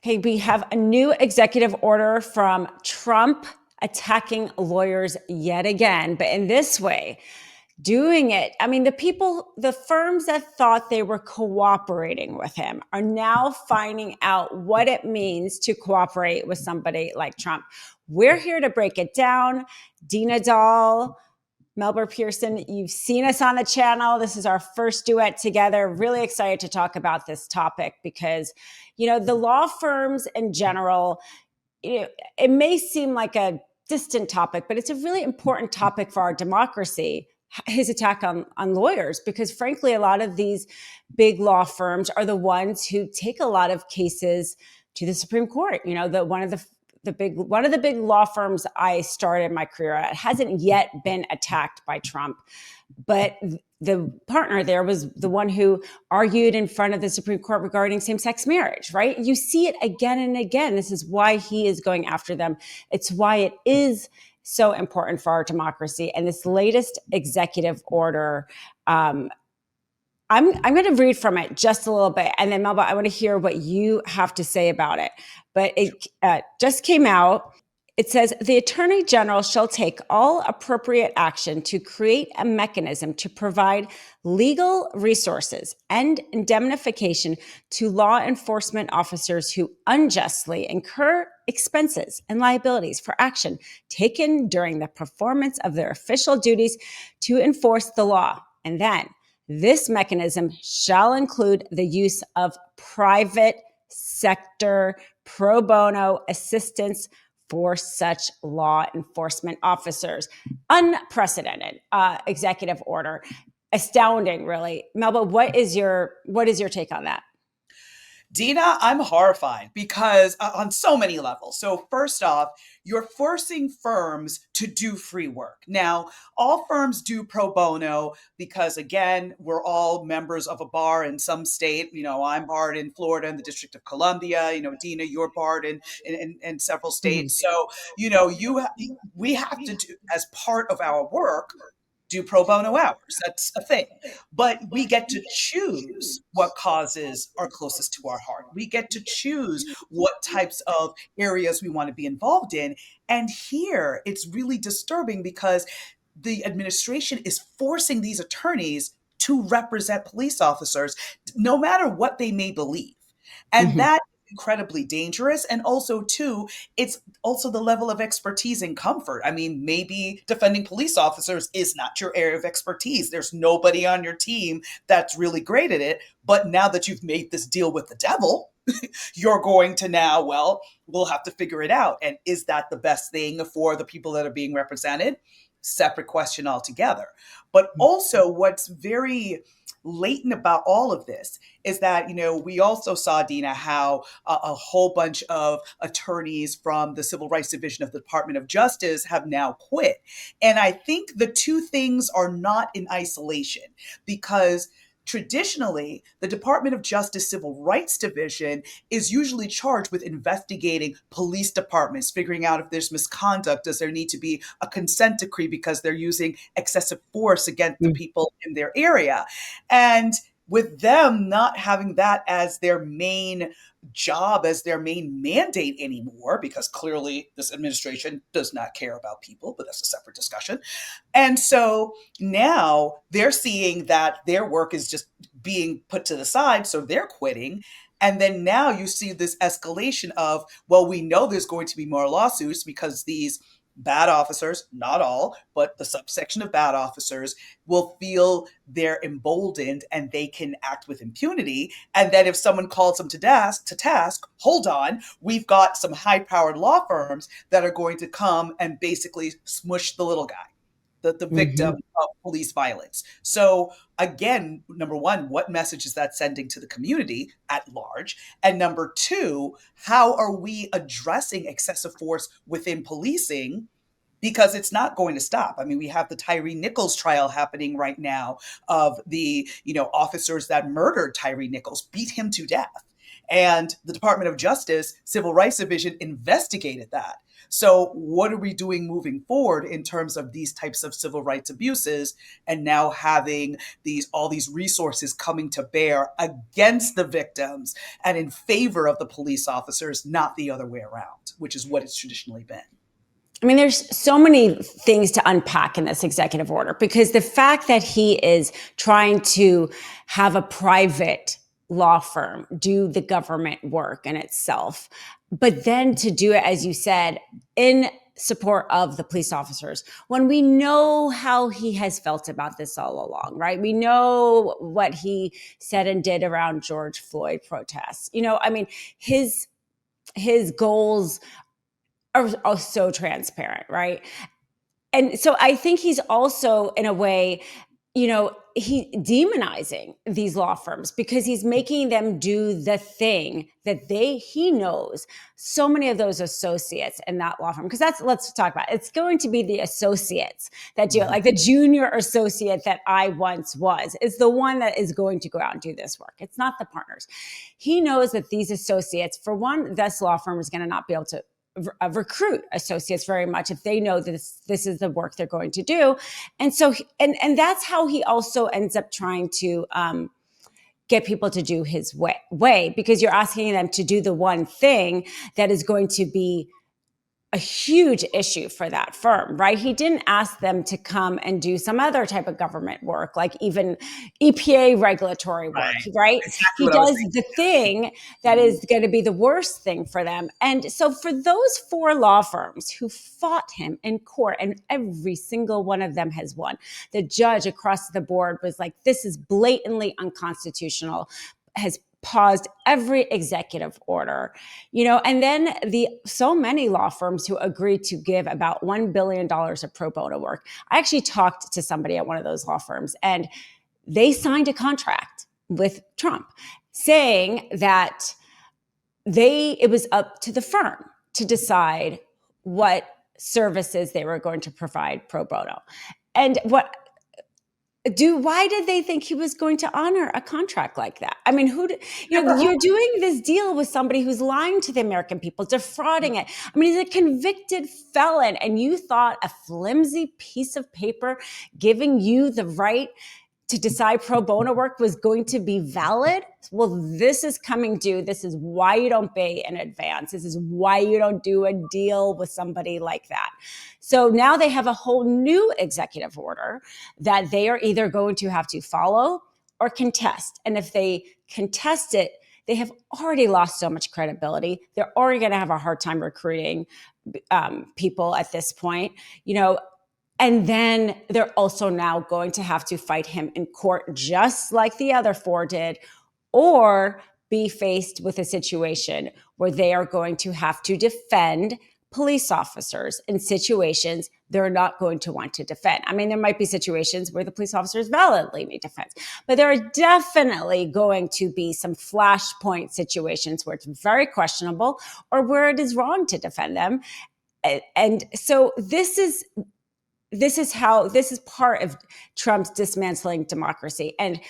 Okay, we have a new executive order from Trump attacking lawyers yet again, but in this way, doing it. I mean, the firms that thought they were cooperating with him are now finding out what it means to cooperate with somebody like Trump. We're here to break it down. Dina Doll, Melba Pearson, you've seen us on the channel. This is our first duet together. Really excited to talk about this topic because, the law firms in general, it may seem like a distant topic, but it's a really important topic for our democracy, his attack on lawyers, because frankly, a lot of these big law firms are the ones who take a lot of cases to the Supreme Court. One of the big law firms I started my career at hasn't yet been attacked by Trump, but the partner there was the one who argued in front of the Supreme Court regarding same-sex marriage, right? You see it again and again. This is why he is going after them. It's why it is so important for our democracy. And this latest executive order, I'm going to read from it just a little bit. And then, Melba, I want to hear what you have to say about it. But it just came out. It says, the Attorney General shall take all appropriate action to create a mechanism to provide legal resources and indemnification to law enforcement officers who unjustly incur expenses and liabilities for action taken during the performance of their official duties to enforce the law. And then, this mechanism shall include the use of private sector pro bono assistance for such law enforcement officers. Unprecedented executive order. Astounding, really. Melba, what is your take on that? Dina, I'm horrified because on so many levels. So first off, you're forcing firms to do free work. Now, all firms do pro bono because, again, we're all members of a bar in some state. I'm barred in Florida in the District of Columbia. Dina, you're barred in several states. So, we have to do, as part of our work, do pro bono hours. That's a thing. But we get to choose what causes are closest to our heart. We get to choose what types of areas we want to be involved in. And here it's really disturbing because the administration is forcing these attorneys to represent police officers, no matter what they may believe. And that incredibly dangerous. And also, too, it's also the level of expertise and comfort. I mean, maybe defending police officers is not your area of expertise. There's nobody on your team that's really great at it. But now that you've made this deal with the devil, you're going to now, well, we'll have to figure it out. And is that the best thing for the people that are being represented? Separate question altogether. But also, what's very latent about all of this is that, we also saw, Dina, how a whole bunch of attorneys from the Civil Rights Division of the Department of Justice have now quit. And I think the two things are not in isolation because traditionally, the Department of Justice Civil Rights Division is usually charged with investigating police departments, figuring out if there's misconduct. Does there need to be a consent decree because they're using excessive force against the people in their area? And with them not having that as their main job, as their main mandate anymore, because clearly this administration does not care about people, but that's a separate discussion. And so now they're seeing that their work is just being put to the side, so they're quitting. And then now you see this escalation of, well, we know there's going to be more lawsuits because these bad officers, not all, but the subsection of bad officers will feel they're emboldened and they can act with impunity. And then if someone calls them to task, hold on, we've got some high-powered law firms that are going to come and basically smush the little guy, the victim of police violence. So again, number one, what message is that sending to the community at large? And number two, how are we addressing excessive force within policing? Because it's not going to stop. I mean, we have the Tyree Nichols trial happening right now of the, officers that murdered Tyree Nichols, beat him to death. And the Department of Justice Civil Rights Division investigated that. So, what are we doing moving forward in terms of these types of civil rights abuses, and now having all these resources coming to bear against the victims and in favor of the police officers, not the other way around, which is what it's traditionally been. I mean, there's so many things to unpack in this executive order, because the fact that he is trying to have a private law firm do the government work in itself, but then to do it, as you said, in support of the police officers, when we know how he has felt about this all along, right? We know what he said and did around George Floyd protests. I mean, his goals are so transparent, right? And so I think he's also, in a way, he demonizing these law firms, because he's making them do the thing that he knows so many of those associates in that law firm, because let's talk about it. It's going to be the associates that do it. Like the junior associate that I once was is the one that is going to go out and do this work. It's not the partners. He knows that these associates, for one, this law firm is going to not be able to recruit associates very much if they know this is the work they're going to do. And so and that's how he also ends up trying to get people to do his way, because you're asking them to do the one thing that is going to be a huge issue for that firm, right? He didn't ask them to come and do some other type of government work, like even EPA regulatory work, right? Exactly He what I was does thinking. the thing that is going to be the worst thing for them. And so for those 4 law firms who fought him in court, and every single one of them has won, the judge across the board was like, this is blatantly unconstitutional, has paused every executive order, and then so many law firms who agreed to give about $1 billion of pro bono work. I actually talked to somebody at one of those law firms, and they signed a contract with Trump saying that it was up to the firm to decide what services they were going to provide pro bono. And why did they think he was going to honor a contract like that? I mean, you're doing this deal with somebody who's lying to the American people, defrauding it. I mean, he's a convicted felon, and you thought a flimsy piece of paper giving you the right to decide pro bono work was going to be valid? Well, this is coming due. This is why you don't pay in advance. This is why you don't do a deal with somebody like that. So now they have a whole new executive order that they are either going to have to follow or contest. And if they contest it, they have already lost so much credibility. They're already going to have a hard time recruiting people at this point, and then they're also now going to have to fight him in court, just like the other 4 did, or be faced with a situation where they are going to have to defend police officers in situations they're not going to want to defend. I mean, there might be situations where the police officers validly need defense, but there are definitely going to be some flashpoint situations where it's very questionable or where it is wrong to defend them. And so this is part of Trump's dismantling democracy. And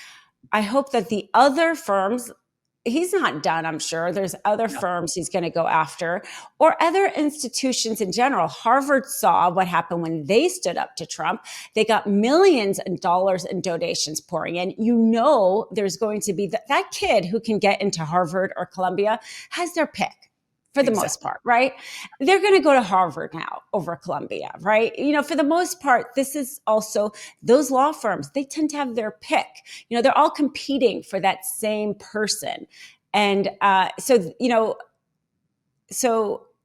I hope that the other firms, he's not done, I'm sure. There's other firms he's going to go after, or other institutions in general. Harvard saw what happened when they stood up to Trump. They got millions of dollars in donations pouring in. There's going to be that kid who can get into Harvard or Columbia has their pick. For the most part, right? They're going to go to Harvard now over Columbia, right? For the most part, this is also those law firms, they tend to have their pick. They're all competing for that same person. And so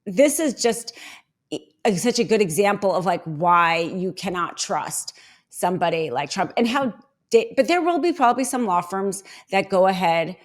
this is just such a good example of like why you cannot trust somebody like Trump and but there will be probably some law firms that go ahead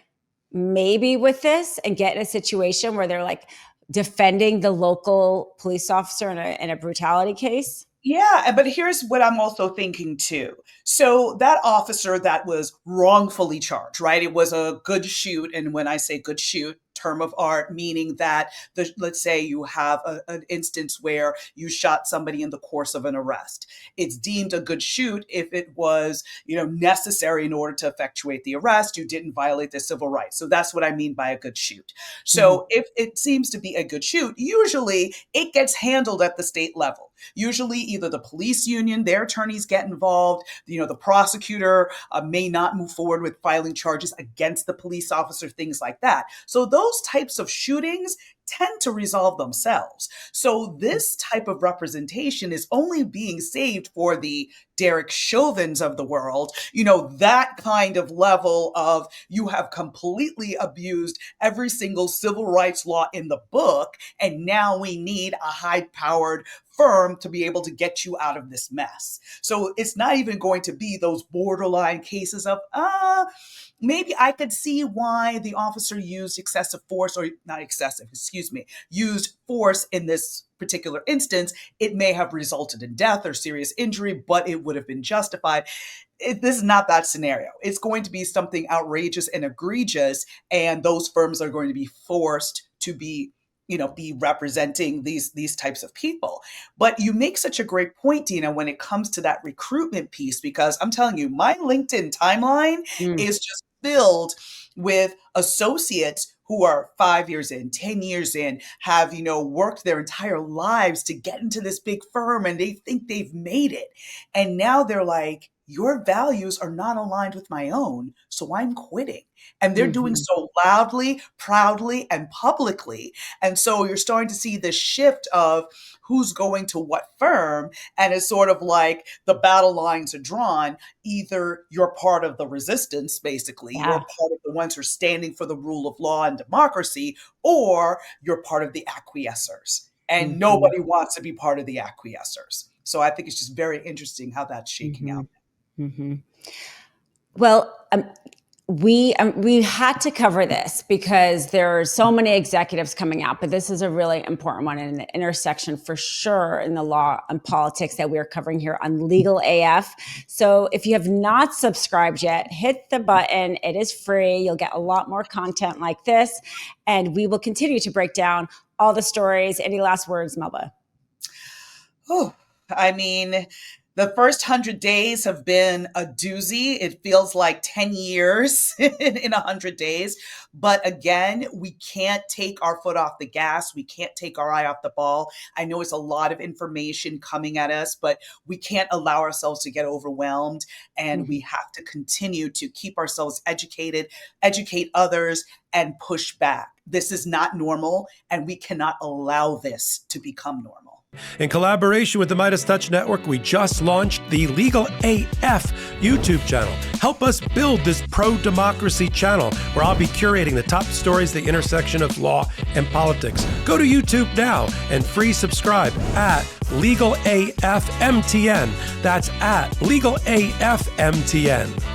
maybe with this and get in a situation where they're like defending the local police officer in a brutality case. Yeah, but here's what I'm also thinking too. So that officer that was wrongfully charged, right? It was a good shoot. And when I say good shoot, term of art, meaning that let's say you have an instance where you shot somebody in the course of an arrest. It's deemed a good shoot if it was, necessary in order to effectuate the arrest. You didn't violate their civil rights. So that's what I mean by a good shoot. So if it seems to be a good shoot, usually it gets handled at the state level. Usually either the police union, their attorneys get involved, the prosecutor may not move forward with filing charges against the police officer, things like that. So those types of shootings tend to resolve themselves. So this type of representation is only being saved for the Derek Chauvins of the world, that kind of level of you have completely abused every single civil rights law in the book, and now we need a high-powered firm to be able to get you out of this mess. So it's not even going to be those borderline cases of, maybe I could see why the officer used excessive force, or not excessive, used force in this particular instance. It may have resulted in death or serious injury, but it would have been justified. This is not that scenario. It's going to be something outrageous and egregious, and those firms are going to be forced to be representing these types of people. But you make such a great point, Dina, when it comes to that recruitment piece, because I'm telling you, my LinkedIn timeline is just filled with associates who are 5 years in, 10 years in, have, worked their entire lives to get into this big firm, and they think they've made it. And now they're like, your values are not aligned with my own, so I'm quitting. And they're doing so loudly, proudly, and publicly. And so you're starting to see this shift of who's going to what firm. And it's sort of like the battle lines are drawn. Either you're part of the resistance, basically, you're part of the ones who are standing for the rule of law and democracy, or you're part of the acquiescers. And nobody wants to be part of the acquiescers. So I think it's just very interesting how that's shaking out. Well, we had to cover this because there are so many executives coming out, but this is a really important one and an intersection for sure in the law and politics that we're covering here on Legal AF. So if you have not subscribed yet, hit the button. It is free. You'll get a lot more content like this, and we will continue to break down all the stories. Any last words, Melba? Oh, I mean, the first 100 days have been a doozy. It feels like 10 years in 100 days. But again, we can't take our foot off the gas. We can't take our eye off the ball. I know it's a lot of information coming at us, but we can't allow ourselves to get overwhelmed. And we have to continue to keep ourselves educated, educate others, and push back. This is not normal, and we cannot allow this to become normal. In collaboration with the Midas Touch Network, we just launched the Legal AF YouTube channel. Help us build this pro-democracy channel where I'll be curating the top stories at the intersection of law and politics. Go to YouTube now and free subscribe at Legal AF MTN. That's at Legal AF MTN.